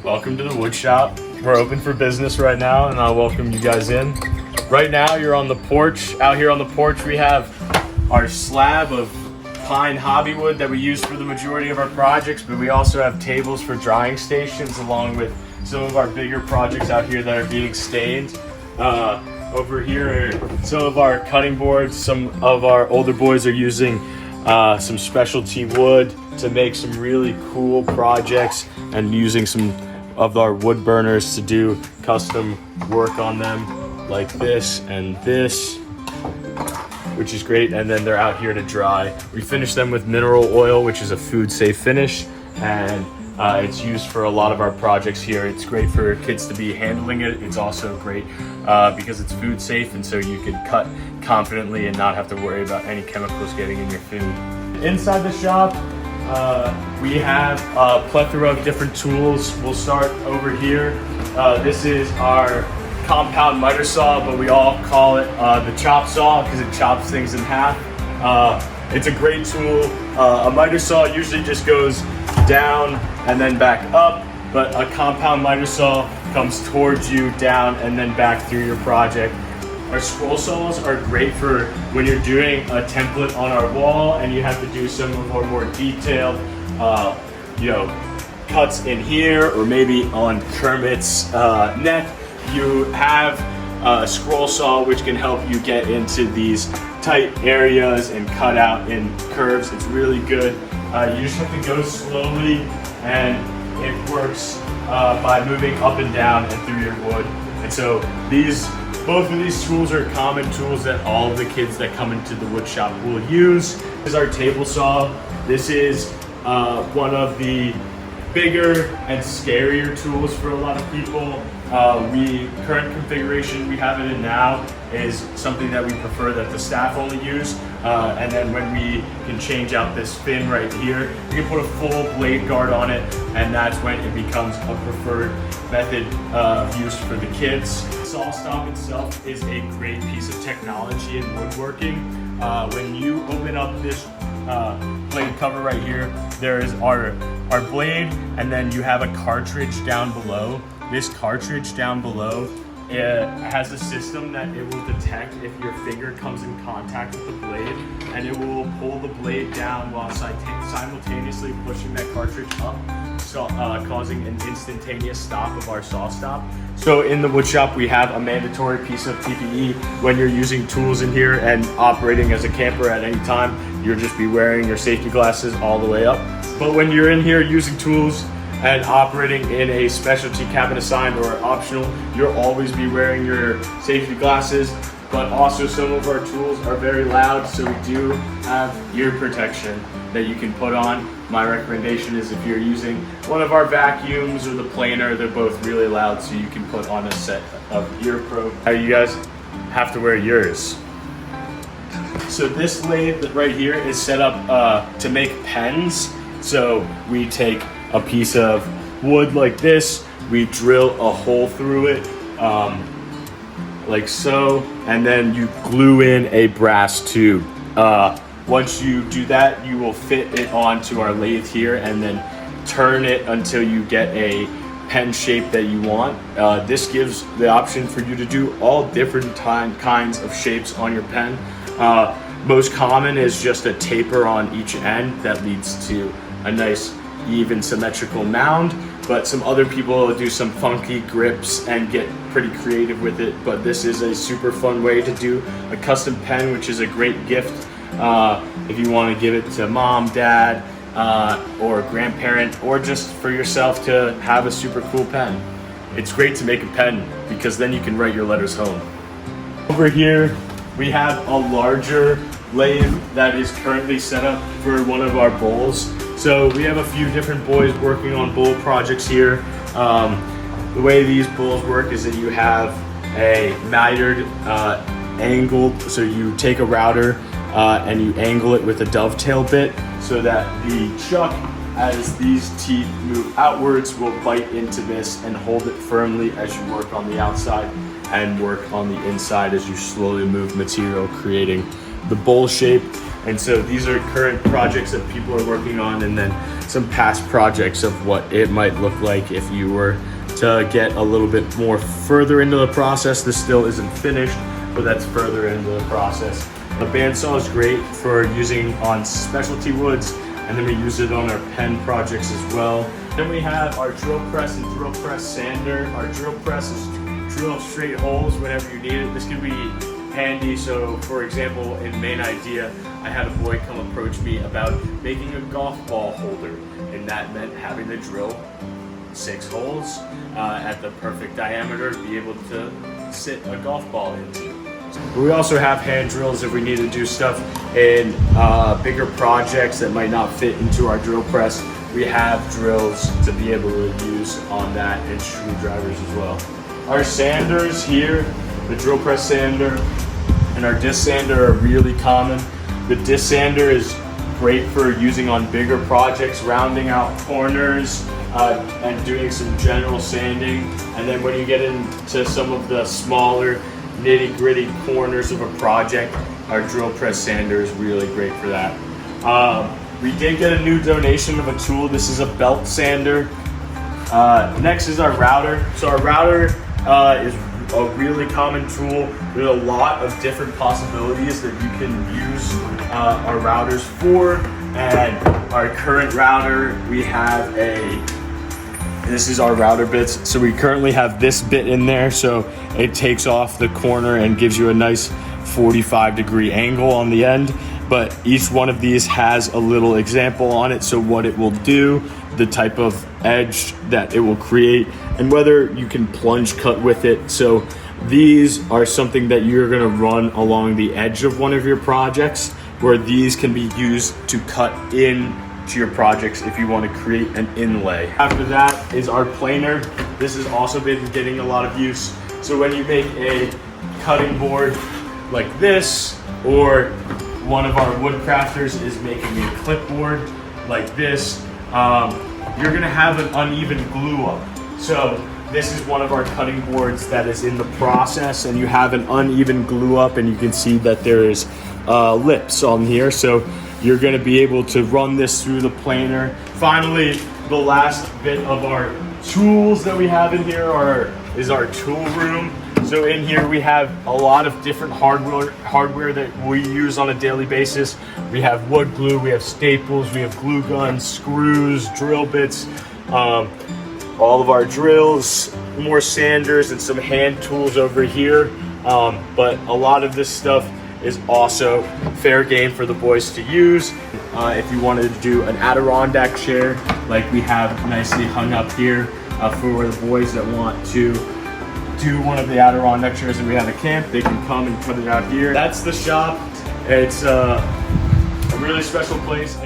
Welcome to the Woodshop. We're open for business right now, and I'll welcome you guys in. Right now, you're on the porch. Out here on the porch, we have our slab of pine hobby wood that we use for the majority of our projects, but we also have tables for drying stations, along with some of our bigger projects out here that are being stained. Over here are some of our cutting boards. Some of our older boys are using some specialty wood to make some really cool projects, and using some of our wood burners to do custom work on them, like this and this, which is great. And then they're out here to dry. We finish them with mineral oil, which is a food safe finish, and it's used for a lot of our projects here. It's great for kids to be handling it. It's also great because it's food safe, and so you can cut confidently and not have to worry about any chemicals getting in your food. Inside the shop, we have a plethora of different tools. We'll start over here. This is our compound miter saw, but we all call it the chop saw because it chops things in half. It's a great tool. A miter saw usually just goes down and then back up, but a compound miter saw comes towards you, down, and then back through your project. Our scroll saws are great for when you're doing a template on our wall and you have to do some of our more detailed, cuts in here, or maybe on Kermit's neck. You have a scroll saw which can help you get into these tight areas and cut out in curves. It's really good. You just have to go slowly, and it works by moving up and down and through your wood. And so both of these tools are common tools that all of the kids that come into the wood shop will use. This is our table saw. This is one of the bigger and scarier tools for a lot of people. Current configuration we have it in now is something that we prefer that the staff only use. And then when we can change out this fin right here, we can put a full blade guard on it, and that's when it becomes a preferred method of use for the kids. Saw stop itself is a great piece of technology in woodworking. When you open up this blade cover right here, there is our blade, and then you have a cartridge down below. This cartridge down below, it has a system that it will detect if your finger comes in contact with the blade, and it will pull the blade down while simultaneously pushing that cartridge up, causing an instantaneous stop of our saw stop. So in the wood shop, we have a mandatory piece of PPE when you're using tools in here and operating as a camper at any time. You'll just be wearing your safety glasses all the way up. But when you're in here using tools and operating in a specialty cabin assigned or optional, you'll always be wearing your safety glasses. But also some of our tools are very loud, so we do have ear protection that you can put on. My recommendation is if you're using one of our vacuums or the planer, they're both really loud, so you can put on a set of ear probe. You guys have to wear yours. So this lathe right here is set up to make pens. So we take a piece of wood like this, we drill a hole through it, like so, and then you glue in a brass tube. Once you do that, you will fit it onto our lathe here and then turn it until you get a pen shape that you want. This gives the option for you to do all different kinds of shapes on your pen. Most common is just a taper on each end that leads to a nice even symmetrical mound, but some other people do some funky grips and get pretty creative with it. But this is a super fun way to do a custom pen, which is a great gift if you want to give it to mom, dad, or a grandparent, or just for yourself to have a super cool pen. It's great to make a pen because then you can write your letters home. Over here we have a larger lathe that is currently set up for one of our bowls. So we have a few different boys working on bowl projects here. The way these bowls work is that you have a mitered angled, so you take a router and you angle it with a dovetail bit so that the chuck, as these teeth move outwards, will bite into this and hold it firmly as you work on the outside, and work on the inside as you slowly move material, creating the bowl shape. And so these are current projects that people are working on, and then some past projects of what it might look like if you were to get a little bit more further into the process. This still isn't finished, but that's further into the process. The bandsaw is great for using on specialty woods, and then we use it on our pen projects as well. Then we have our drill press and drill press sander. Our drill press is drill straight holes whenever you need it. This can be handy. So for example, in Main Idea, I had a boy come approach me about making a golf ball holder, and that meant having to drill 6 holes at the perfect diameter to be able to sit a golf ball into. We also have hand drills if we need to do stuff in bigger projects that might not fit into our drill press. We have drills to be able to use on that, and screwdrivers as well. Our sanders here, the drill press sander and our disc sander are really common. The disc sander is great for using on bigger projects, rounding out corners and doing some general sanding. And then when you get into some of the smaller nitty-gritty corners of a project, our drill press sander is really great for that. We did get a new donation of a tool. This is a belt sander. Next is our router. So our router is a really common tool. There's a lot of different possibilities that you can use our routers for. And our current router, we have this is our router bits. So we currently have this bit in there, so it takes off the corner and gives you a nice 45-degree angle on the end. But each one of these has a little example on it, so what it will do, the type of edge that it will create, and whether you can plunge cut with it. So these are something that you're gonna run along the edge of one of your projects, where these can be used to cut in to your projects if you want to create an inlay. After that is our planer. This has also been getting a lot of use. So when you make a cutting board like this, or one of our wood crafters is making a clipboard like this, you're gonna have an uneven glue up. So this is one of our cutting boards that is in the process, and you have an uneven glue up, and you can see that there is lips on here. So you're gonna be able to run this through the planer. Finally, the last bit of our tools that we have in here is our tool room. So in here we have a lot of different hardware that we use on a daily basis. We have wood glue, we have staples, we have glue guns, screws, drill bits, all of our drills, more sanders, and some hand tools over here. But a lot of this stuff is also fair game for the boys to use. If you wanted to do an Adirondack chair, like we have nicely hung up here for the boys that want to do one of the Adirondack chairs that we have at camp, they can come and cut it out here. That's the shop. It's a really special place.